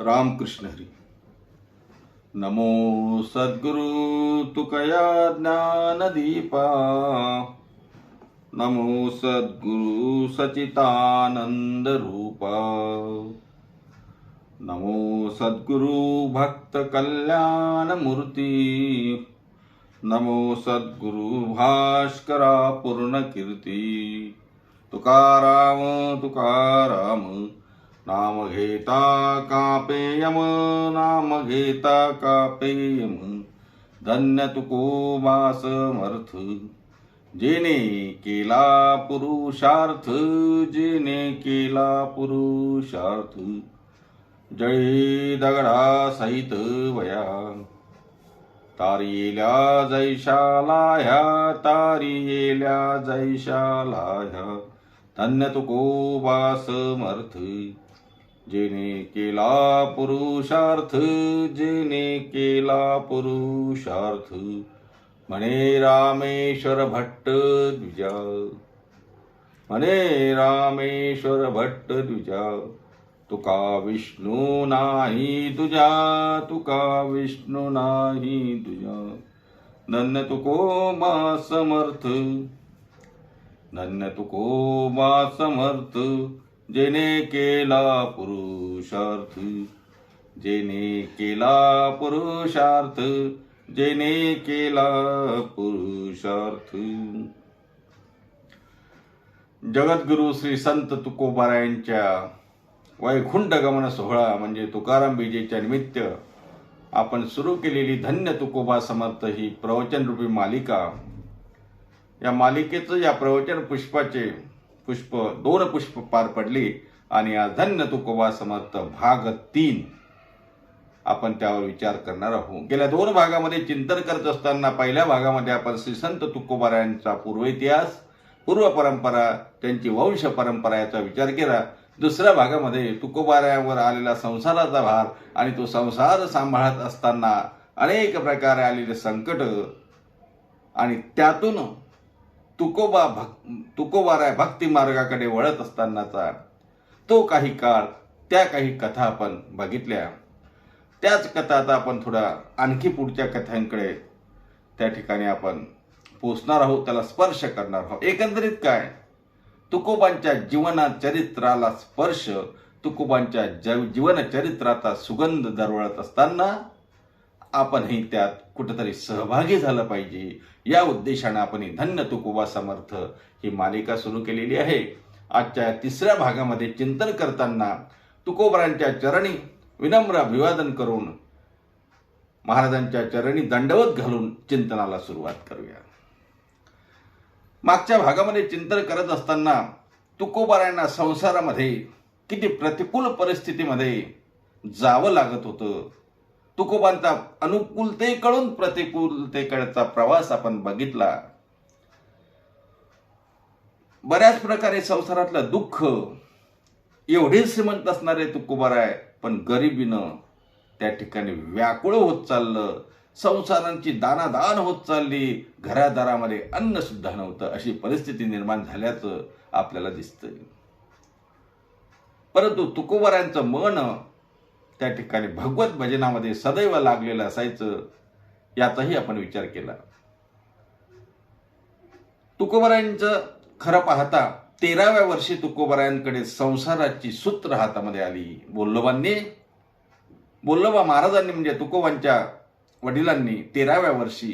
रामकृष्ण हरी. नमो सद्गुरु तुकया ज्ञानदीपा. नमो सद्गुरु सचितानंद रूपा. नमो सद्गुरु भक्त कल्याण मूर्ती. नमो सद्गुरु भास्करा पूर्ण कीर्ती. तुकाराम तुकाराम नाम घेता कापे यम. नाम घेता कापे यम. धन्य तुकोबा समर्थ जेने केला पुरुषार्थ. जेने केला पुरुषार्थ. जळी दगडा सहित वया. तारियेल्या जैशालाह्या. तारियेल्या जैशालाह्या. धन्य तुकोबा समर्थ जेने केला पुरुषार्थ. जेने केला पुरुषार्थ. म्हणे रामेश्वर भट्ट द्विजा. म्हणे रामेश्वर भट्ट द्विजा. तुका विष्णू नाही तुझ्या. तुका विष्णू नाही तुझ्या. धन्य तुकोबा समर्थ. धन्य तुकोबा समर्थ जेने केला पुरुषार्थ. जेने केला पुरुषार्थ. जेने केला पुरुषार्थ. जगद्गुरु श्री संत तुकोबारायांच्या वैकुंठ गमन सोहळा म्हणजे तुकाराम बीजेच्या निमित्त आपण सुरू केलेली धन्य तुकोबा समर्थ ही प्रवचन रूपी मालिका. या मालिकेचं या प्रवचन पुष्पाचे दोन पुष्प पार पडली आणि आज धन्य तुकोबा समर्थ भाग 3 आपण त्यावर विचार करणार आहोत. गेल्या 2 भागामध्ये चिंतन करत असताना पहिल्या भागामध्ये आपण श्री संत तुकोबारायांचा पूर्व इतिहास, पूर्व परंपरा, त्यांची वंश परंपरा याचा विचार केला. दुसऱ्या भागामध्ये तुकोबारायांवर आलेला संसाराचा भार आणि तो संसार सांभाळत असताना अनेक प्रकारे आलेले संकट आणि त्यातून तुकोबाराय भक्ती मार्गाकडे वळत असतानाचा तो काही काळ, त्या काही कथा आपण बघितल्या. त्याच कथा आता आपण थोडा आणखी पुढच्या कथांकडे त्या ठिकाणी आपण पोचणार आहोत, त्याला स्पर्श करणार आहोत. एकंदरीत काय, तुकोबांच्या जीवना चरित्राला स्पर्श, तुकोबांच्या जीवन चरित्राचा सुगंध दरवळत असताना आपणही त्यात कुठेतरी सहभागी झालं पाहिजे या उद्देशाने आपण धन्य तुकोबा समर्थ ही मालिका सुरू केलेली आहे. आजच्या 3ऱ्या भागामध्ये चिंतन करताना तुकोबारांच्या चरणी विनम्र अभिवादन करून महाराजांच्या चरणी दंडवत घालून चिंतनाला सुरुवात करूया. मागच्या भागामध्ये चिंतन करत असताना तुकोबारायांना संसारामध्ये किती प्रतिकूल परिस्थितीमध्ये जावं लागत होतं. तुकोबांचा अनुकूलतेकडून प्रतिकूलतेकडचा प्रवास आपण बघितला. बऱ्याच प्रकारे संसारातलं दुःख, एवढे श्रीमंत असणारे तुकोबाराय पण गरिबीनं त्या ठिकाणी व्याकुळ होत चाललं. संसारांची दानादान होत चालली. घरादारामध्ये अन्न सुद्धा नव्हतं, अशी परिस्थिती निर्माण झाल्याचं आपल्याला दिसतंय. परंतु तुकोबारायांचं मन त्या ठिकाणी भगवत भजनामध्ये सदैव लागलेलं असायचं, याचाही आपण विचार केला. तुकोबारायांचं खरं पाहता 13व्या वर्षी तुकोबारायांकडे संसाराची सूत्र हातामध्ये आली. बोल्लोबा महाराजांनी म्हणजे तुकोबांच्या वडिलांनी 13व्या वर्षी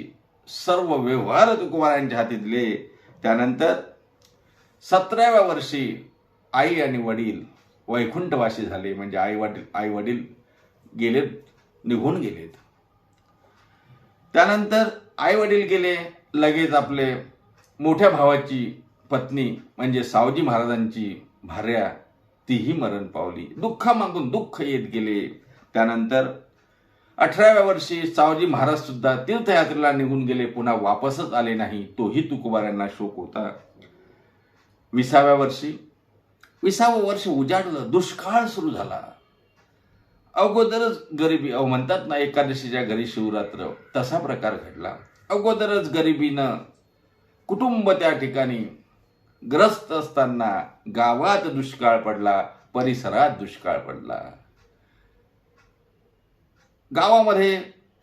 सर्व व्यवहार तुकोबारायांच्या हाती दिले. त्यानंतर 17व्या वर्षी आई आणि वडील वैकुंठवासी झाले, म्हणजे आई वडील गेलेत, निघून गेलेत. त्यानंतर आई वडील गेले, लगेच आपले मोठ्या भावाची पत्नी म्हणजे सावजी महाराजांची भार्या तीही मरण पावली. दुःखामागून दुःख येत गेले. त्यानंतर 18व्या वर्षी सावजी महाराज सुद्धा तीर्थयात्रेला निघून गेले, पुन्हा वापसच आले नाही. तोही तुकोबारायांना शोक होता. 20व्या वर्ष उजाडलं, दुष्काळ सुरू झाला. अगोदरच गरिबी, म्हणतात ना एकादशीच्या घरी शिवरात्र, तसा प्रकार घडला. अगोदरच गरिबीनं कुटुंब त्या ठिकाणी ग्रस्त असताना गावात दुष्काळ पडला, परिसरात दुष्काळ पडला. गावामध्ये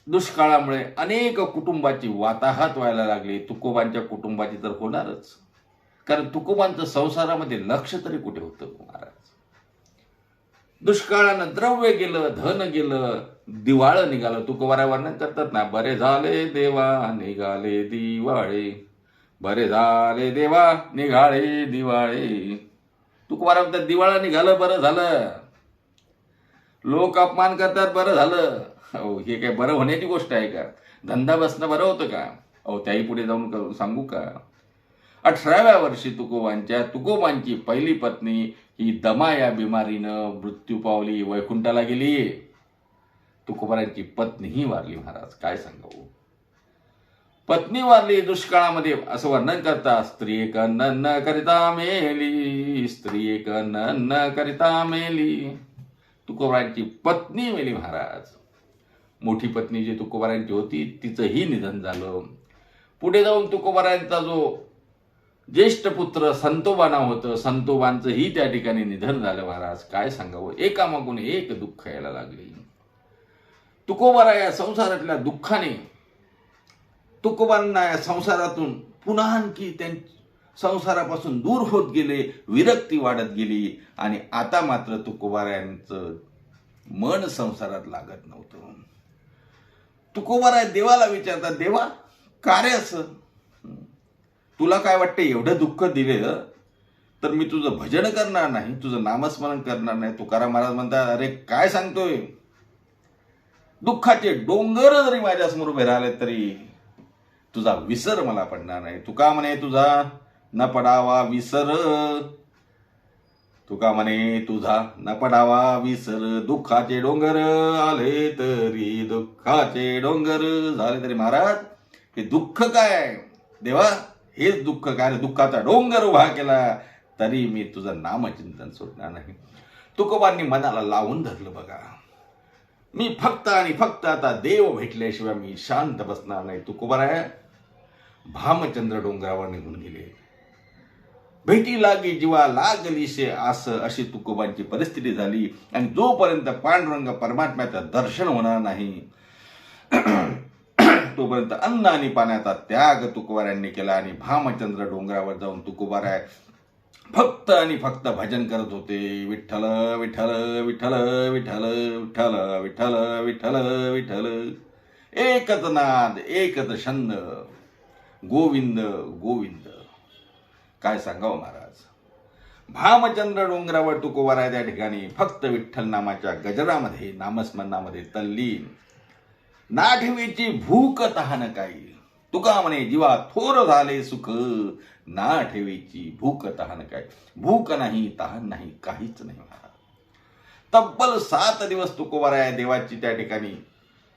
दुष्काळामुळे अनेक कुटुंबाची वाताहत व्हायला लागली. तुकोबांच्या कुटुंबाची तर होणारच, कारण तुकोबांचं संसारामध्ये लक्ष तरी कुठे होतं महाराज. दुष्काळानं द्रव्य गेलं, धन गेलं, दिवाळं निघालं. तुकोबारा वर्णन करतात ना, बरे झाले देवा निघाले दिवाळे, बरे झाले देवा निघाले दिवाळे. तुकोबारा म्हणतात दिवाळं निघालं बरं झालं. लोक अपमान करतात बरं झालं. अहो हे काय बरं होण्याची गोष्ट आहे का? धंदा बसणं बरं होतं का? अहो त्याही पुढे जाऊन सांगू का, 18व्या वर्षी तुकोबांची पहिली पत्नी ही दमा या बिमारीनं मृत्यू पावली, वैकुंठाला गेली. तुकोबारांची पत्नीही वारली महाराज. काय सांगावं, पत्नी वारली दुष्काळामध्ये. असं वर्णन करता, स्त्री एक न करिता मेली, स्त्री एक न करिता मेली. तुकोबारांची पत्नी मेली महाराज. मोठी पत्नी जी तुकोबारांची होती तिचंही निधन झालं. पुढे जाऊन तुकोबारांचा जो ज्येष्ठ पुत्र संतोबा नाव होतं, संतोबांचंही त्या ठिकाणी निधन झालं महाराज. काय सांगावं, एकामागून एक दुःख यायला लागली. तुकोबारा या संसारातल्या दुःखाने तुकोबांना या संसारातून पुन्हा आणखी त्यांच्या संसारापासून दूर होत गेले, विरक्ती वाढत गेली. आणि आता मात्र तुकोबारांचं मन संसारात लागत नव्हतं. तुकोबारा देवाला विचारतात, देवा का रे असं? तुला काय वाटतं, एवढं दुःख दिलेलं तर मी तुझं भजन करणार नाही, तुझं नामस्मरण करणार नाही? तुकाराम महाराज म्हणतात, अरे काय सांगतोय, दुःखाचे डोंगर जरी माझ्यासमोर उभे राहिले तरी तुझा विसर मला पडणार नाही. तुका म्हणे तुझा न पडावा विसर, तुका म्हणे तुझा न पडावा विसर, दुःखाचे डोंगर आले तरी दुःखाचे डोंगर झाले तरी. महाराज हे दुःख काय देवा, हेच दुःख काय, दुःखाचा डोंगर उभा केला तरी मी तुझं नामचिंतन सोडणार नाही. तुकोबांनी मनाला लावून धरलं, बघा मी फक्त आणि फक्त आता देव भेटल्याशिवाय मी शांत बसणार नाही. तुकोबारा भामचंद्र डोंगरावर निघून गेले. भेटी लागी जीवा लागलीशे आस, अशी तुकोबांची परिस्थिती झाली. आणि जोपर्यंत पांडुरंग परमात्म्याचं दर्शन होणार नाही तोपर्यंत अन्न आणि पाण्याचा त्याग तुकोबारांनी केला. आणि भामचंद्र डोंगरावर जाऊन तुकोबारा फक्त आणि फक्त भजन करत होते. विठ्ठल विठ्ठल विठ्ठल विठ्ठल विठ्ठल विठ्ठल विठ्ठल विठ्ठल, एकच नाद एकच छंद, गोविंद गोविंद. काय सांगावं महाराज, भामचंद्र डोंगरावर तुकोबारा त्या ठिकाणी फक्त विठ्ठल नामाच्या गजरामध्ये, नामस्मरणामध्ये तल्लीन. नाठवीची भूक तहान काही, तुका म्हणे जीवा थोर झाले सुख, ना ठेवीची भूक तहान काय. भूक नाही, तहान नाही, काहीच नाही महाराज. तब्बल 7 दिवस तुकोबारा देवाची त्या ठिकाणी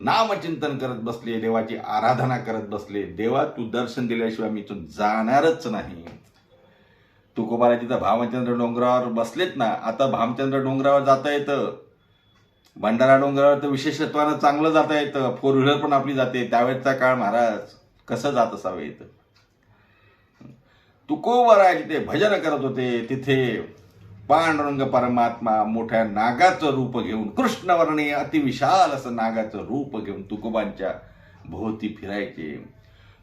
नामचिंतन करत बसले, देवाची आराधना करत बसले. देवा तू दर्शन दिल्याशिवाय मी तू जाणारच नाही. तुकोबारा तिथं भामचंद्र डोंगरावर बसलेत ना. आता भामचंद्र डोंगरावर जाता येतं, भंडारा डोंगरावर तर विशेषत्वानं चांगलं जाता येतं, 4 व्हीलर पण आपली जाते. त्यावेळेचा काळ महाराज कसं जात असावं येतं. तुकोबारा जिथे भजन करत होते तिथे पांडुरंग परमात्मा मोठ्या नागाचं रूप घेऊन, कृष्णवर्णी अतिविशाल असं नागाचं रूप घेऊन तुकोबांच्या भोवती फिरायचे.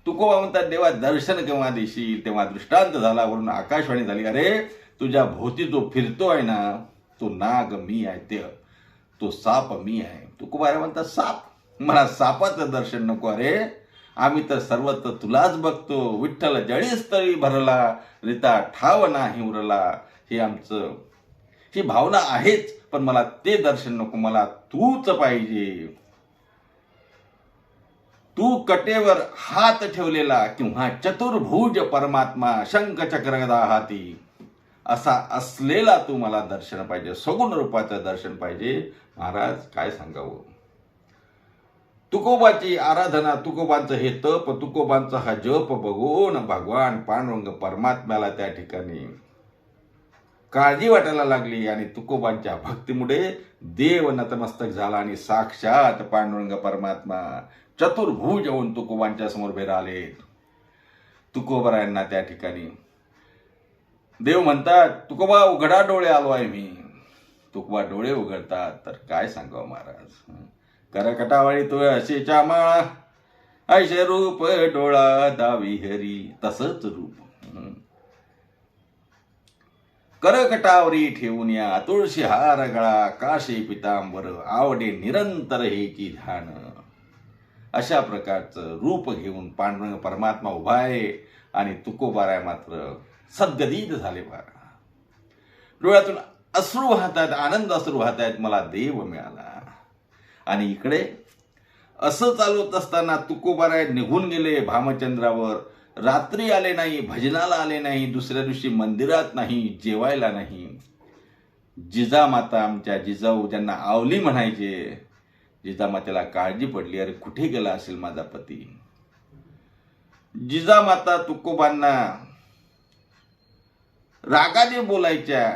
तुकोबा म्हणतात, देवा दर्शन केव्हा देशील? तेव्हा दृष्टांत झाला, वरून आकाशवाणी झाली, अरे तुझ्या भोवती जो फिरतोय ना तो नाग मी आहे, तो साप मी आहे. तुकोबारा म्हणतात, साप? मला सापाचं दर्शन नको. अरे आम्ही तर सर्वत्र तुलाच बघतो. विठ्ठल जळीस्थळी भरला, रिता ठाव नाही उरला. हे आमचं, ही भावना आहेच, पण मला ते दर्शन नको, मला तूच पाहिजे. तू कटेवर हात ठेवलेला किंवा चतुर्भुज परमात्मा, शंख चक्र गदा हाती असा असलेला तू मला दर्शन पाहिजे, सगुण रूपाचं दर्शन पाहिजे. महाराज काय सांगावं, तुकोबाची आराधना, तुकोबांचं हे तप, तुकोबांचा हा जप बघून भगवान पांडुरंग परमात्म्याला त्या ठिकाणी काळजी वाटायला लागली. आणि तुकोबांच्या भक्तीमुळे देव नतमस्तक झाला आणि साक्षात पांडुरंग परमात्मा चतुर्भुज होऊन तुकोबांच्या समोर उभे राहिले. तुकोबारायांना त्या ठिकाणी देव म्हणतात, तुकोबा उघडा डोळे, आलो आहे मी. तुकोबा डोळे उघडतात तर काय सांगावं महाराज, करकटावळी तुळशीच्या माळा, ऐशे रूप डोळा दावी हरी. तसंच रूप करकटावरी ठेवून या, तुळशी हार गळा, काशी पितांबर, आवडे निरंतर हेची ध्यान. अशा प्रकारचं रूप घेऊन पांडुरंग परमात्मा उभा आहे आणि तुकोबाराय मात्र सद्गदित झाले. बघा, डोळ्यातून अश्रू वाहत आहेत, आनंद अश्रू वाहत आहेत, मला देव मिळाला. आणि इकडे असं चालवत असताना तुकोबाराय निघून गेले भामचंद्रावर. रात्री आले नाही, भजनाला आले नाही, दुसऱ्या दिवशी मंदिरात नाही, जेवायला नाही. जिजामाता, आमच्या जिजाऊ ज्यांना आवली म्हणायचे, जिजामातेला काळजी पडली, अरे कुठे गेला असेल माझा पती. जिजामाता तुकोबांना रागाने बोलायच्या,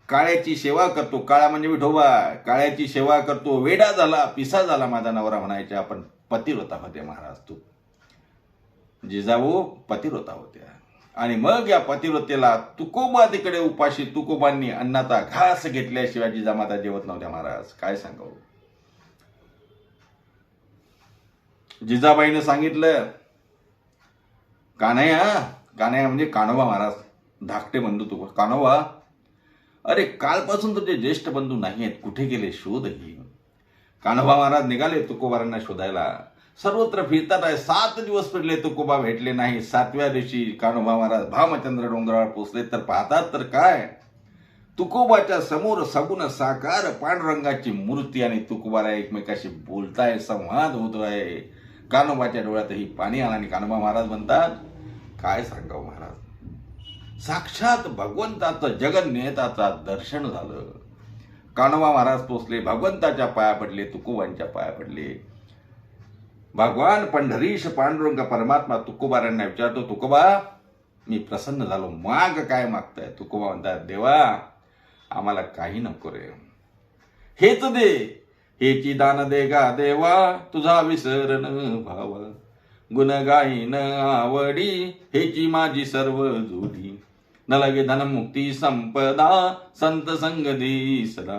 काळ्याची सेवा करतो, काळा म्हणजे विठोबा, काळ्याची सेवा करतो, वेडा झाला, पिसा झाला माझा नवरा म्हणायच्या. पण पतिव्रता होते महाराज. तू जिजाऊ पतिव्रता होत्या. आणि मग या पतिव्रतेला तुकोबा तिकडे उपाशी, तुकोबांनी अन्नाचा घास घेतल्याशिवाय जिजामाता जेवत नव्हत्या महाराज. काय सांगावं. जिजाबाईनं सांगितलं, कान्हैया, कान्हैया म्हणजे कान्होबा महाराज, धाकटे बंधू तू. कान्होबा, अरे कालपासून तुझे ज्येष्ठ बंधू नाही आहेत, कुठे गेले, शोध घे. कान्होबा महाराज निघाले तुकोबारांना शोधायला. सर्वत्र फिरतात आहे. 7 दिवस फिरले, तुकोबा भेटले नाही. 7व्या दिवशी कान्होबा महाराज भामचंद्र डोंगरावर पोचले तर पाहतात तर काय, तुकोबाच्या समोर सगुण साकार पांडुरंगाची मूर्ती आणि तुकोबाराय एकमेकाशी बोलताय, संवाद होतोय. कान्होबाच्या डोळ्यातही पाणी आलं आणि कान्होबा महाराज म्हणतात, काय सांगावं महाराज, साक्षात भगवंताचं जगन्नेताचं दर्शन झालं. कान्होबा महाराज पोचले, भगवंताच्या पाया पडले, तुकोबांच्या पाया पडले. भगवान पंढरीश पांडुरंग परमात्मा तुकोबारांना विचारतो, तुकोबा मी प्रसन्न झालो, माग काय मागताय. तुकोबा म्हणतात, देवा आम्हाला काही नको रे, हेच दे, हेची दान दे गा देवा, तुझा विसरण भावा, गुण गाईन आवडी, हेची माझी सर्व जोडी, न लगे धन मुक्ती संपदा, संत संग दिसला,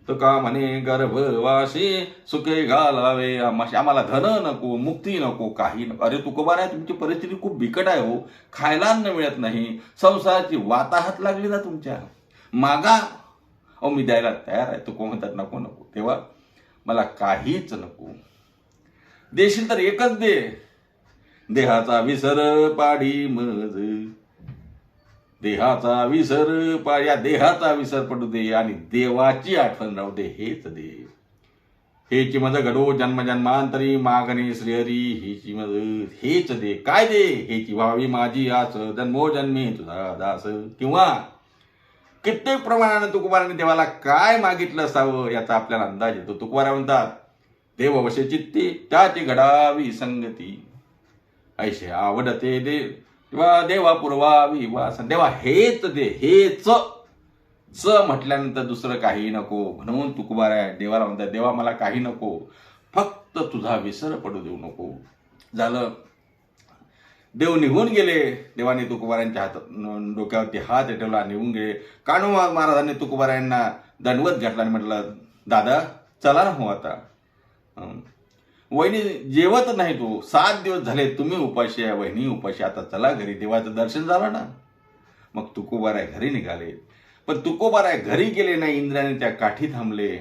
तुका म्हणे गर्भवासी, सुखे घालावे आम्हाशी. आम्हाला धन नको, मुक्ती नको, काही नको. अरे तुकोबाराय, तुमची परिस्थिती खूप बिकट आहे हो, खायला अन्न मिळत नाही, संसाराची वाताहत लागली ना तुमच्या, मागा. अहो मी द्यायला तयार आहे. तुको म्हणतात, नको नको तेव्हा मला काहीच नको, देशील तर एकच दे, देहाचा विसर पाडी मज, देहाचा विसर या देहाचा विसर पडू दे आणि देवाची आठवण राहू दे, हेच दे. हेची मज घडो जन्मजन्मांतरी, मागणे श्रीहरी हेची मज, हेच दे. काय दे, हेची व्हावी माझी आस, जन्मोजन्मी तुझा दास. किंवा कित्येक प्रमाणाने तुकोबारांनी देवाला काय मागितलं असावं याचा आपल्याला अंदाज येतो. तुकोबारा म्हणतात, देव वशे चित्ती, त्याची घडावी संगती, ऐशे आवडते दे किंवा देवा पुरवावी वासन. देवा हेच दे, हेच म्हटल्यानंतर दुसरं काही नको. म्हणून तुकोबाराय देवाला म्हणतात, देवा मला काही नको, फक्त तुझा विसर पडू देऊ नको. झालं, देव निघून गेले. देवाने तुकोबारांच्या डोक्यावरती हात ठेवला, निघून गेले. कान्होबा महाराजांनी तुकोबारायांना दंडवत घातला आणि म्हटलं, दादा चला ना हो आता, वहिनी जेवत नाही तू, 7 दिवस झाले तुम्ही उपाशी आहे, वहिनी उपाशी, आता चला घरी, देवाचं दर्शन झालं ना. मग तुकोबाराय घरी निघाले. पण तुकोबाराय घरी गेले नाही, इंद्राने त्या काठी थांबले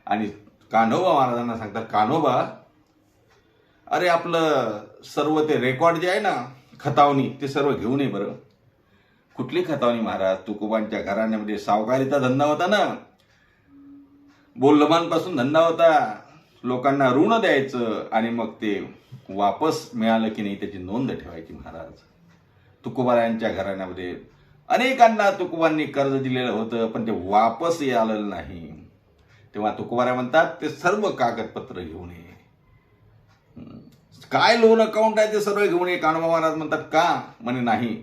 आणि कान्होबा महाराजांना सांगतात, कान्होबा अरे आपलं सर्व ते रेकॉर्ड जे आहे ना, खतावणी, ते सर्व घेऊन ये बरं. कुठली खतावणी महाराज, तुकोबांच्या घराण्यामध्ये सावकारीचा धंदा होता ना, बोलमानपासून धंदा होता, लोकांना ऋण द्यायचं आणि मग ते वापस मिळालं की नाही त्याची नोंद ठेवायची महाराज. तुकोबारायांच्या घराण्यामध्ये अनेकांना तुकोबांनी कर्ज दिलेलं होतं, पण ते वापस आलेलं नाही. तेव्हा तुकोबाराय म्हणतात, ते सर्व कागदपत्र घेऊन ये. काय लोन अकाउंट आहे ते सर्व घेऊन ये. कान्होबा महाराज म्हणतात, का म्हणे, नाही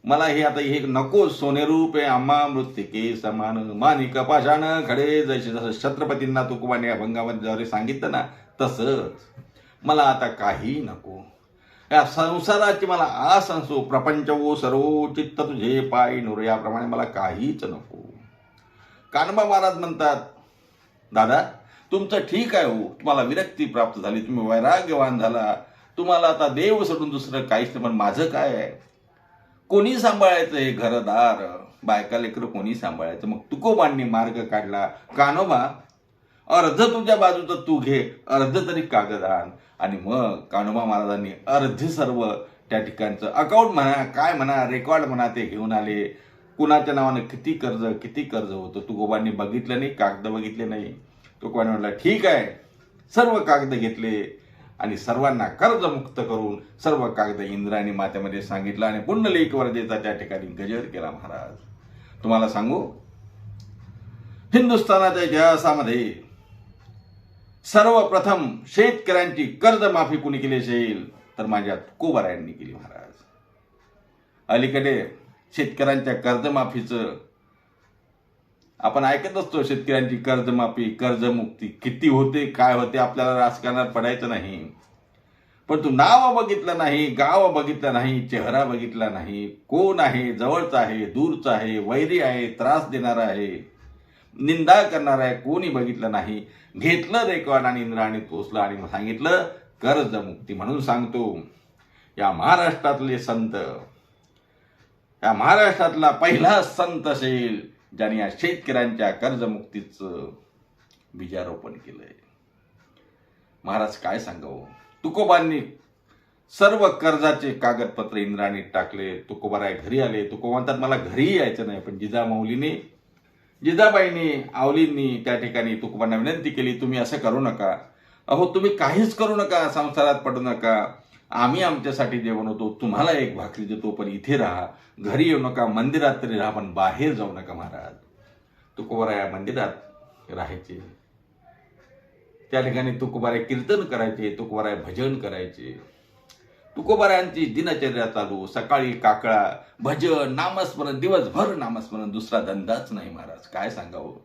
मला हे आता हे नको, सोने रूप आहे आम्हा मृत्तिके समान, माणिक पाषाण खडे, जसं छत्रपतींना तुकोबाने अभंगामध्ये सांगितलं ना, तसंच मला आता काही नको. या संसाराची मला आस असो, प्रपंचवो सर्व चित्त तुझे पाय नूर, याप्रमाणे मला काहीच नको. कान्होबा महाराज म्हणतात, दादा तुमचं ठीक आहे हो, तुम्हाला विरक्ती प्राप्त झाली, तुम्ही वैराग्यवान झाला, तुम्हाला आता देव सोडून दुसरं काहीच नाही, पण माझं काय आहे, कोणी सांभाळायचं हे घरदार, बायका लेकरं कोणी सांभाळायचं. मग तुकोबांनी मार्ग काढला, कान्होबा अर्ध तुझ्या बाजूचं तू घे, अर्ध तरी कागद आण. आणि मग कान्होबा महाराजांनी अर्ध सर्व त्या ठिकाणचं अकाउंट म्हणा, काय म्हणा, रेकॉर्ड म्हणा, ते घेऊन आले. कुणाच्या नावानं किती कर्ज होतं तुकोबांनी बघितलं नाही, कागद बघितले नाही. तुकोबांनी म्हटलं ठीक आहे, सर्व कागद घेतले आणि सर्वांना कर्जमुक्त करून सर्व कागद इंद्रायणी मातेमध्ये सांगितलं आणि पुंडलिक वरदेचा त्या ठिकाणी गजर केला महाराज. तुम्हाला सांगू, हिंदुस्थानाच्या इतिहासामध्ये सर्वप्रथम शेतकऱ्यांची कर्जमाफी कुणी केली असेल तर माझ्या तुकोबारायांनी केली महाराज. अलीकडे शेतकऱ्यांच्या कर्जमाफीचं आपण ऐकत असतो, शेतकऱ्यांची कर्जमाफी, कर्जमुक्ती किती होते, काय होते, आपल्याला राजकारणात पडायचं नाही. पण तू नाव बघितलं नाही, गाव बघितलं नाही, चेहरा बघितला नाही, कोण आहे, जवळचा आहे, दूरचा आहे, वैरी आहे, त्रास देणारा आहे, निंदा करणार आहे, कोणी बघितलं नाही. घेतलं रेकॉर्ड आणि इंद्रायणी पोचलं आणि सांगितलं कर्जमुक्ती. म्हणून सांगतो, या महाराष्ट्रातले संत, या महाराष्ट्रातला पहिला संत असेल ज्याने या शेतकऱ्यांच्या कर्जमुक्तीचं बीजारोपण केलंय. महाराज काय सांगावं, तुकोबांनी सर्व कर्जाचे कागदपत्र इंद्रायणीत टाकले. तुकोबाराय घरी आले. तुकोबा म्हणतात मला घरी यायचं नाही, पण जिजाबाईंनी, आवलींनी त्या ठिकाणी तुकोबांना विनंती केली, तुम्ही असं करू नका, अहो तुम्ही काहीच करू नका, संसारात पडू नका, आम्ही आमच्यासाठी जेवण होतो, तुम्हाला एक भाकरी देतो, पण इथे राहा, घरी येऊ नका, मंदिरात तरी राहा, पण बाहेर जाऊ नका. महाराज तुकोबाराय मंदिरात राहायचे, त्या ठिकाणी तुकोबाराय कीर्तन करायचे, तुकोबाराय भजन करायचे. तुकोबारायांची दिनचर्या चालू, सकाळी काकळा, भजन, नामस्मरण, दिवसभर नामस्मरण, दुसरा धंदाच नाही. महाराज काय सांगावं,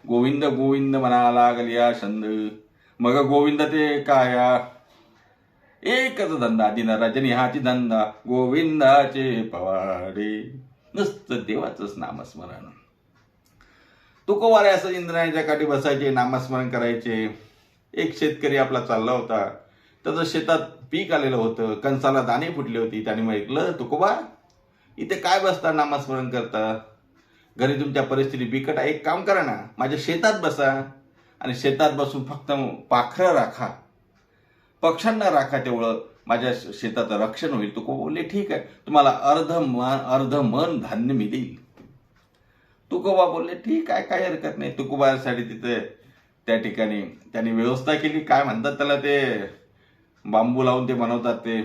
गोविंद गोविंद म्हणा लागल्या छंद, मग गोविंद ते काया, एकच धंदा, दिन रजनी हाची धंदा, गोविंदाचे पवाडे, नुसतं देवाचंच नामस्मरण. तुकोबाराय असं इंद्रायणीच्या काठी बसायचे, नामस्मरण करायचे. एक शेतकरी आपला चालला होता, त्याचं शेतात पीक आलेलं होतं, कणसाला दाणे फुटले होती. त्याने म्हटलं, तुकोबा इथे काय बसता, नामस्मरण करता, घरी तुमच्या परिस्थिती बिकट आहे, एक काम करा ना, माझ्या शेतात बसा आणि शेतात बसून फक्त पाखरं राखा, पक्ष्यांना राखा, तेवढं माझ्या शेताचं रक्षण होईल. तुकोबा बोलले ठीक आहे, तुम्हाला अर्ध मन धान्य मी देईल. तुकोबा बोलले ठीक आहे, काही हरकत नाही. तुकोबासाठी तिथे त्या ठिकाणी त्यांनी व्यवस्था केली, काय म्हणतात त्याला, ते बांबू लावून ते बनवतात, ते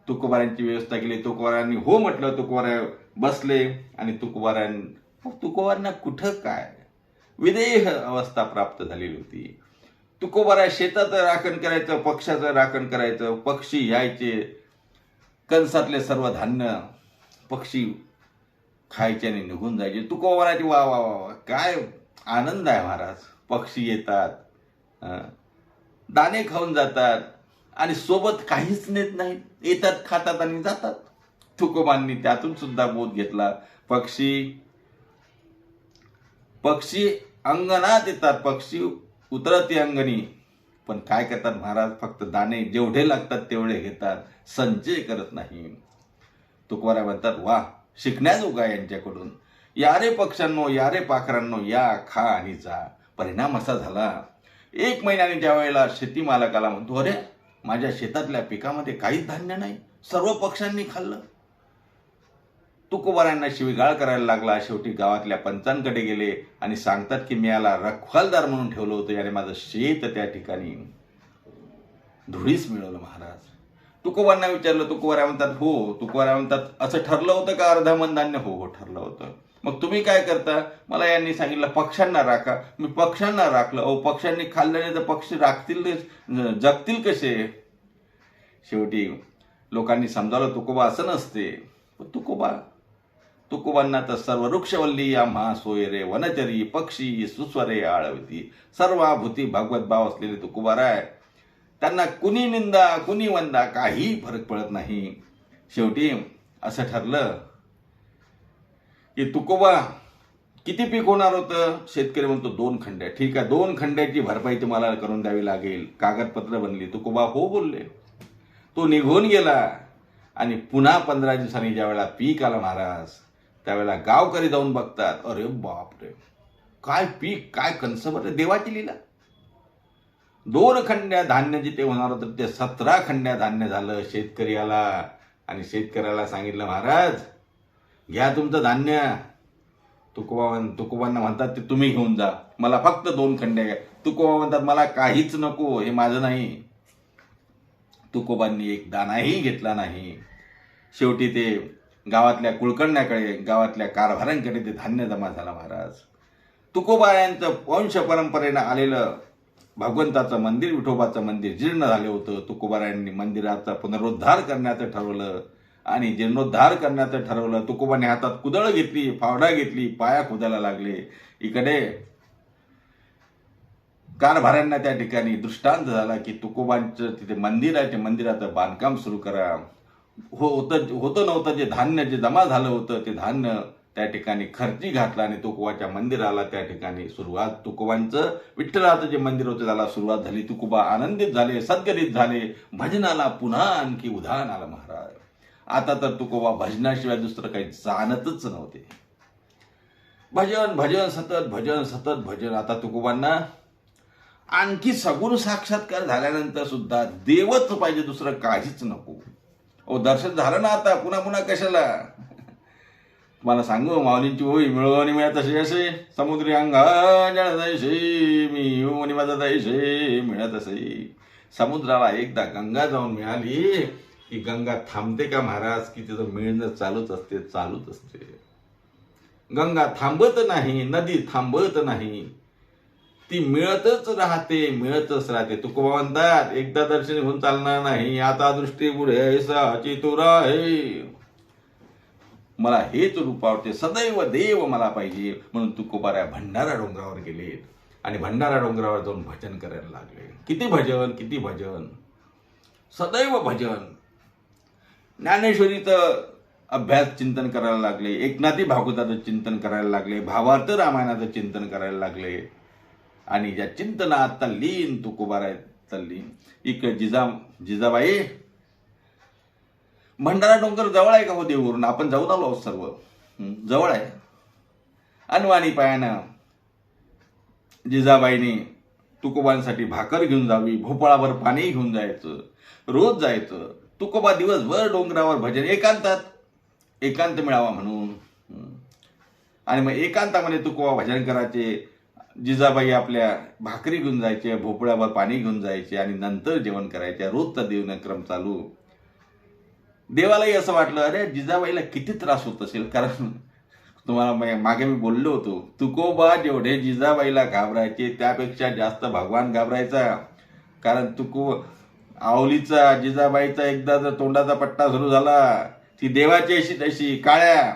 तुकोबारायांची व्यवस्था केली. तुकोबारायांनी हो म्हटलं, तुकोबाराय बसले आणि तुकोबारायांना कुठं काय विदेह अवस्था प्राप्त झालेली होती. तुकोबाराय शेताचं राखण करायचं, पक्षाचं राखण करायचं, पक्षी यायचे, कणसातले सर्व धान्य पक्षी खायचे आणि निघून जायचे. तुकोबारायची वा वा वा, काय आनंद आहे महाराज, पक्षी येतात, दाणे खाऊन जातात आणि सोबत काहीच नेत नाहीत, येतात, खातात आणि जातात. तुकोबांनी त्यातून सुद्धा बोध घेतला, पक्षी अंगणात येतात, पक्षी उतरती अंगणी, पण काय करतात महाराज, फक्त दाणे जेवढे लागतात तेवढे घेतात, संचय करत नाही. तुकोबाराय म्हणतात वा, शिकण्याजोगा यांच्याकडून. या रे पक्ष्यांनो, या रे पाखरांनो, या, खा आणि जा. परिणाम असा झाला, 1 महिन्याने ज्या वेळेला शेती मालकाला म्हणतो, अरे माझ्या शेतातल्या पिकामध्ये काहीच धान्य नाही, सर्व पक्ष्यांनी खाल्लं. तुकोबारायांना शिवीगाळ करायला लागला. शेवटी गावातल्या पंचांकडे गेले आणि सांगतात की मी याला रखवालदार म्हणून ठेवलं होतं, याने माझं शेत त्या ठिकाणी धुळीस मिळवलं. महाराज तुकोबांना विचारलं, तुकोबाराय म्हणतात हो. तुकोबाराय म्हणतात असं ठरलं होतं का अर्ध मन धान्य? हो ठरलं होतं. मग तुम्ही काय करता? मला यांनी सांगितलं पक्ष्यांना राखा, मी पक्ष्यांना राखलं. अहो पक्ष्यांनी खाल्ल्याने तर पक्षी राखतील, जगतील कसे? शेवटी लोकांनी समजावलं तुकोबा असं नसते. तुकोबांना तर सर्व वृक्षवल्ली आम्हा सोय रे, वनचरी पक्षी सुस्वरे आळवती, सर्वाभूती भगवत भाव असलेले तुकोबाराय, त्यांना कुणी निंदा कुणी वंदा काही फरक पडत नाही. शेवटी असं ठरलं की तुकोबा किती पीक होणार होतं? शेतकरी म्हणतो 2 खंड्या. ठीक आहे, 2 खंड्याची भरपाई तुम्हाला करून द्यावी लागेल. कागदपत्र बनली. तुकोबा हो बोलले. तो निघून गेला आणि पुन्हा 15 दिवसांनी ज्या वेळेला पीक आला महाराज, त्यावेळेला गावकरी जाऊन बघतात. अरे बापरे, काय पीक, काय कणसं, देवाची लीला. 2 खंड्या धान्य जिथे होणार होतं ते 17 खंड्या धान्य झालं. शेतकरी आला शेतकऱ्याला सांगितलं, महाराज घ्या तुमचं धान्य. तुकोबांना म्हणतात ते तुम्ही घेऊन जा, मला फक्त 2 खंड्या घ्या. तुकोबा म्हणतात मला काहीच नको, हे माझं नाही. तुकोबांनी एक दाणाही घेतला नाही. शेवटी ते गावातल्या कुळकर्ण्याकडे, गावातल्या कारभारांकडे ते धान्य जमा झाला महाराज. तुकोबा यांचं वंश परंपरेनं आलेलं भगवंताचं मंदिर, विठोबाचं मंदिर जीर्ण झालं होतं. तुकोबारायांनी मंदिराचा पुनरुद्धार करण्याचं ठरवलं आणि जीर्णोद्धार करण्याचं ठरवलं. तुकोबाने हातात कुदळ घेतली, फावडा घेतली, पाया खोदायला लागले. इकडे कारभाऱ्यांना त्या ठिकाणी दृष्टांत झाला की तुकोबांचं तिथे मंदिर आहे, ते मंदिराचं बांधकाम सुरू करा. होतं नव्हतं जे धान्य जे जमा झालं होतं ते धान्य त्या ठिकाणी खर्ची घातला आणि तुकोबाच्या मंदिराला त्या ठिकाणी सुरुवात, तुकोबांचं विठ्ठलाचं जे मंदिर होतं त्याला सुरुवात झाली. तुकोबा आनंदित झाले, सद्गदित झाले. भजनाला पुन्हा आणखी उधाण आलं महाराज. आता तर तुकोबा भजनाशिवाय दुसरं काही जाणतच नव्हते. भजन भजन सतत भजन सतत भजन. आता तुकोबांना आणखी सगुण साक्षात्कार झाल्यानंतर सुद्धा देवच पाहिजे, दुसरं काहीच नको. ओ दर्शन झालं ना, आता पुन्हा पुन्हा कशाला. तुम्हाला सांगू, माऊलींची होई मिळवणी मिळत असे असे समुद्री अंगा जळदैसे मी येऊन माझा दैसे मिळत असे. समुद्राला एकदा गंगा जाऊन मिळाली की गंगा थांबते का महाराज, की तिथं मिळणं चालूच असते, चालूच असते. गंगा थांबत नाही, नदी थांबत नाही, ती मिळतच राहते, मिळतच राहते. तुकोबा म्हणतात एकदा दर्शन होऊन चालणार नाही, आता दृष्टी पुढे साची तुरा आहे. मला हेच रूप आवडते, सदैव देव मला पाहिजे. म्हणून तुकोबारा भंडारा डोंगरावर गेले आणि भंडारा डोंगरावर जाऊन भजन करायला लागले. किती भजन, किती भजन, सदैव भजन. ज्ञानेश्वरीचं अभ्यास चिंतन करायला लागले, एकनाथी भागवताचं चिंतन करायला लागले, भावार्थ रामायणाचं चिंतन करायला लागले. आणि या चिंतनात तल्लीन तुकोबारा तल्लीन. इकडे जिजाबाई, भंडारा डोंगर जवळ आहे का हो देऊवरून? आपण जाऊन आलो आहोत सर्व, जवळ आहे. अनवाणी पायानं जिजाबाईने तुकोबांसाठी भाकर घेऊन जावी, भोपळाभर पाणी घेऊन जायचं, रोज जायचं. तुकोबा दिवसभर डोंगरावर भजन, एकांतात, एकांत मिळावा म्हणून. आणि मग एकांतामध्ये तुकोबा भजन करायचे. जिजाबाई आपल्या भाकरी घेऊन जायचे, भोपळ्यावर पाणी घेऊन जायचे आणि नंतर जेवण करायचे. रोजचा देवनक्रम चालू. देवालाही असं वाटलं, अरे जिजाबाईला किती त्रास होत असेल. कारण तुम्हाला मागे मी बोललो होतो, तुकोबा जेवढे जिजाबाईला घाबरायचे त्यापेक्षा जास्त भगवान घाबरायचा. कारण आवलीचा जिजाबाईचा एकदा जर तोंडाचा पट्टा सुरू झाला, ती देवाची अशी तशी काळ्या,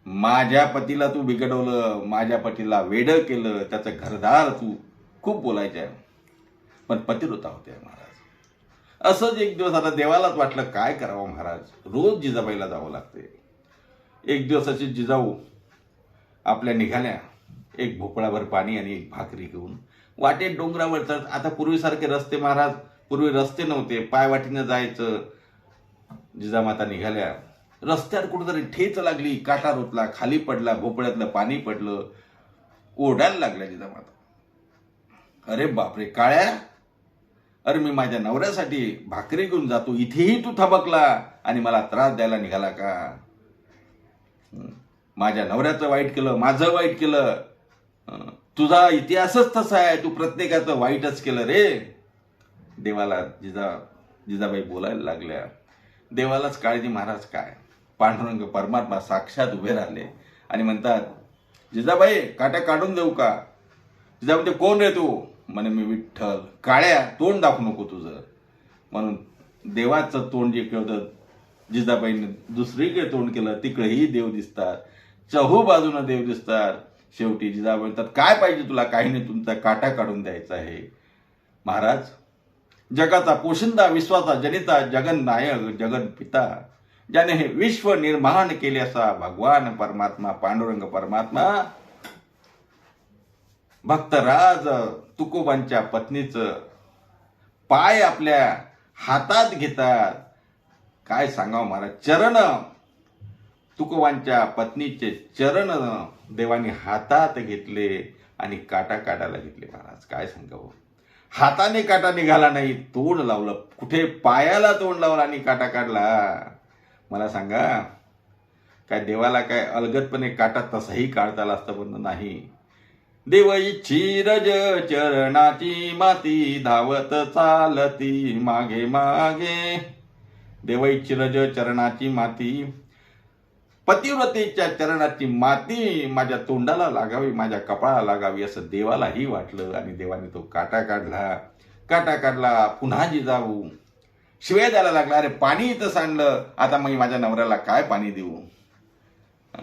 माझ्या पतीला तू बिघडवलं, माझ्या पतीला वेडं केलं, त्याचं घरदार तू, खूप बोलायचं. पण पतिव्रता होते महाराज. असंच एक दिवस आता देवालाच वाटलं काय करावं महाराज, रोज जिजाबाईला जावं लागते. एक दिवस अशी जिजाऊ आपल्या निघाल्या, एक भोपळाभर पाणी आणि एक भाकरी घेऊन. वाटेत डोंगरावर तर आता पूर्वीसारखे रस्ते महाराज, पूर्वी रस्ते नव्हते, पायवाटीनं जायचं. जिजामाता निघाल्या, रस्त्यावर कुठेतरी ठेच लागली, काटा रुतला, खाली पडला, भोपळ्यातलं पाणी पडलं, ओढायला लागल्या जिजामाता. अरे बापरे काळ्या, अरे मी माझ्या नवऱ्यासाठी भाकरी घेऊन जातो, इथेही तू थबकला आणि मला त्रास द्यायला निघाला का. माझ्या नवऱ्याचं वाईट केलं, माझं वाईट केलं, तुझा इतिहासच तसा आहे, तू प्रत्येकाचं वाईटच केलं रे. देवाला जिजाबाई बोलायला लागल्या. देवालाच काळजी महाराज काय. पांडुरंग परमात्मा साक्षात उभे राहिले आणि म्हणतात, जिजाबाई काट्या काढून देऊ का. जिजाबाई म्हणते, कोण रे तू. म्हणे मी विठ्ठल. काळ्या तोंड दाखवू नको तुझं. म्हणून देवाचं तोंड जे केलं, जिजाबाईने दुसरीकडे तोंड केलं, तिकडेही देव दिसतात, चहू बाजूनं देव दिसतात. शेवटी जिजाबाई म्हणतात, काय पाहिजे तुला. काही नाही, तुमचा काटा काढून द्यायचा आहे. महाराज, जगाचा पोशिंदा, विश्वाचा जनिता, जगन नायक, जगन पिता, ज्याने हे विश्व निर्माण केले असा भगवान परमात्मा पांडुरंग परमात्मा भक्तराज तुकोबांच्या पत्नीचं पाय आपल्या हातात घेतात. काय सांगावं महाराज, चरण तुकोबांच्या पत्नीचे चरण देवाने हातात घेतले आणि काटा काढायला घेतले. महाराज काय सांगावं, हाताने काटा निघाला नाही, तोंड लावलं. कुठे पायाला तोंड लावलं आणि काटा काढला. मला सांगा, काय देवाला काय अलगदपणे काटा तसाही काढता आला असतं? पण नाही. देव इच्छी रज चरणाची माती धावत चालती मागे मागे. देव इच्छी रज चरणाची माती, पतिव्रतेच्या चरणाची माती माझ्या तोंडाला लागावी, माझ्या कपाळाला लागावी असं देवालाही वाटलं आणि देवाने तो काटा काढला. काटा काढला. पुन्हा जिजाऊ शिव्या द्यायला लागला. अरे पाणी इथं सांडलं, आता मग माझ्या नवऱ्याला काय पाणी देऊ,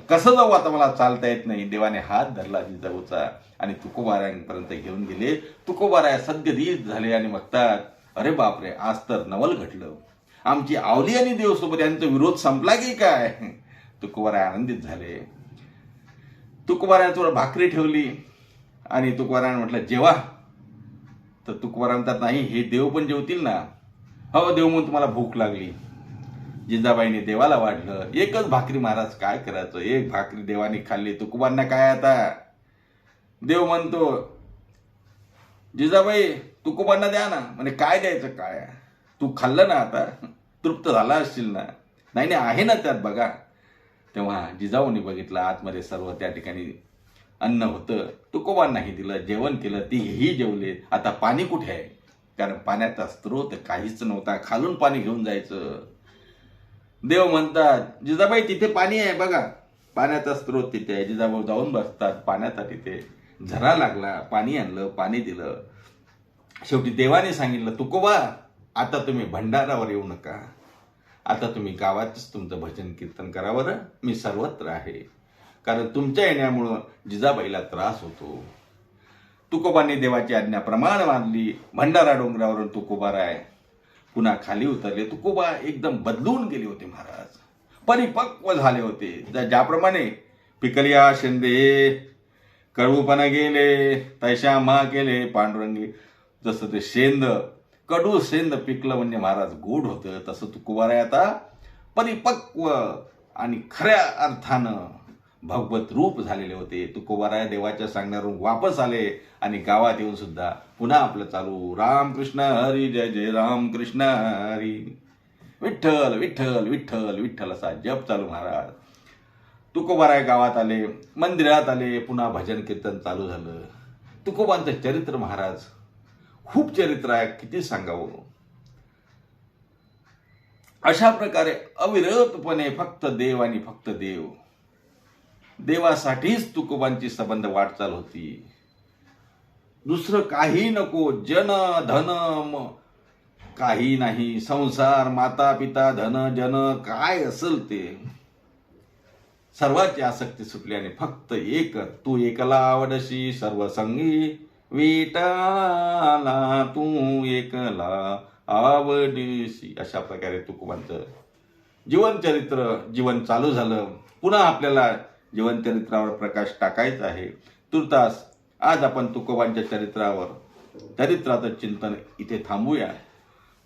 कसं जाऊ, आता मला चालता येत नाही. देवाने हात धरला जिजाऊचा आणि तुकोबारायांपर्यंत घेऊन गेले. तुकोबाराया सद्गतीत झाले आणि बघतात, अरे बापरे, आज तर नवल घडलं. आमची आवली आणि देवसोबत यांचा विरोध संपला की काय. तुकोबाराय आनंदित झाले. तुकोबारायांवर भाकरी ठेवली आणि तुकोबारायांनी म्हटलं जेवा. तर तुकोबाराय म्हणतात, नाही, हे देव पण जेवतील ना. हो देव, म्हणून तुम्हाला भूक लागली. जिजाबाईने देवाला वाढलं. एकच भाकरी महाराज, काय करायचं, एक भाकरी देवाने खाल्ली. तुकोबांना काय आता. देव म्हणतो, जिजाबाई तुकोबांना द्या ना. म्हणे काय द्यायचं, काय तू खाल्लं ना, आता तृप्त झाला असशील ना. नाही नाही, आहे ना त्यात बघा. तेव्हा जिजाऊने बघितलं, आतमध्ये सर्व त्या ठिकाणी अन्न होतं. तुकोबांनाही दिलं, जेवण केलं, तीही जेवले. आता पाणी कुठे आहे, कारण पाण्याचा स्रोत काहीच नव्हता. खालून पाणी घेऊन जायचं. देव म्हणतात, जिजाबाई तिथे पाणी आहे बघा, पाण्याचा स्रोत तिथे आहे. जिजाबाई जाऊन बसतात पाण्याचा. तिथे झरा लागला, पाणी आणलं, पाणी दिलं. शेवटी देवाने सांगितलं, तुकोबा आता तुम्ही भंडारावर येऊ नका, आता तुम्ही गावातच तुमचं भजन कीर्तन करा बरं, मी सर्वत्र आहे. कारण तुमच्या येण्यामुळं जिजाबाईला त्रास होतो. तुकोबांनी देवाची आज्ञा प्रमाण मानली. भंडारा डोंगरावरून तुकोबाराय पुन्हा खाली उतरले. तुकोबा एकदम बदलून गेले होते महाराज, परिपक्व झाले होते. ज्याप्रमाणे पिकलिया शिंदे कडूपणा गेले तैशा मा केले पांडुरंगी. जसं ते शेंद, कडू शेंद पिकलं म्हणजे महाराज गोड होतं, तसं तुकोबाराय आता परिपक्व आणि खऱ्या अर्थानं भगवत रूप झालेले होते. तुकोबाराय देवाच्या सांगण्यावरून वापस आले आणि गावात येऊन सुद्धा पुन्हा आपलं चालू, रामकृष्ण हरी जय जय रामकृष्ण हरी, विठ्ठल विठ्ठल विठ्ठल विठ्ठल असा जप चालू महाराज. तुकोबाराय गावात आले, मंदिरात आले, पुन्हा भजन कीर्तन चालू झालं. तुकोबांचं चरित्र महाराज खूप चरित्र आहे, किती सांगावं. अशा प्रकारे अविरतपणे फक्त देव आणि फक्त देव, देवासाठीच तुकोबांची संबंध वाटचाल होती. दुसरं काही नको. जन धन काही नाही, संसार माता पिता धन जन काय असेल ते सर्वांची आसक्ती सुटली आणि फक्त एक, तू एकला आवडशी सर्व संगी विठ्ठला, तू एकला आवडशी. अशा प्रकारे तुकोबांचं जीवन चालू झालं. पुन्हा आपल्याला जीवनचरित्रावर प्रकाश टाकायचा आहे. तुर्तास आज आपण तुकोबांच्या चरित्राचं चिंतन इथे थांबूया.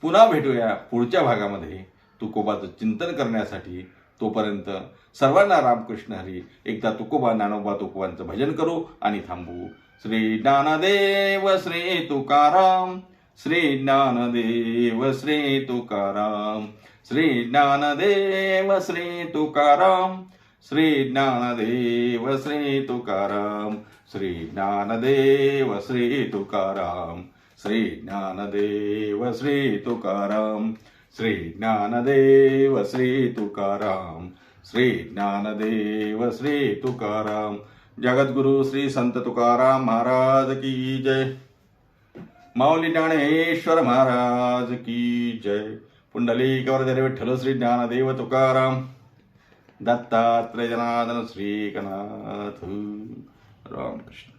पुन्हा भेटूया पुढच्या भागामध्ये तुकोबाचं चिंतन करण्यासाठी. तोपर्यंत सर्वांना रामकृष्ण हरी. एकदा तुकोबा ज्ञानोबा तुकोबांचं भजन करू आणि थांबू. श्री ज्ञानदेव श्री तुकाराम, श्री ज्ञानदेव श्री तुकाराम, श्री ज्ञानदेव श्री तुकाराम, श्री ज्ञानदेव श्री तुकाराम, श्री ज्ञानदेव श्री तुकाराम, श्री ज्ञानदेव श्री तुकाराम, श्री ज्ञानदेव श्री तुकाराम, श्री ज्ञानदेव श्री तुकाराम. जगद्गुरु श्री संत तुकाराम महाराज की जय. माऊली ज्ञानेश्वर महाराज की जय. पुंडलिक वरदे विठ्ठल श्री ज्ञानदेव तुकाराम. दत्तात्रय जनार्दन श्री गणाथ. रामकृष्ण.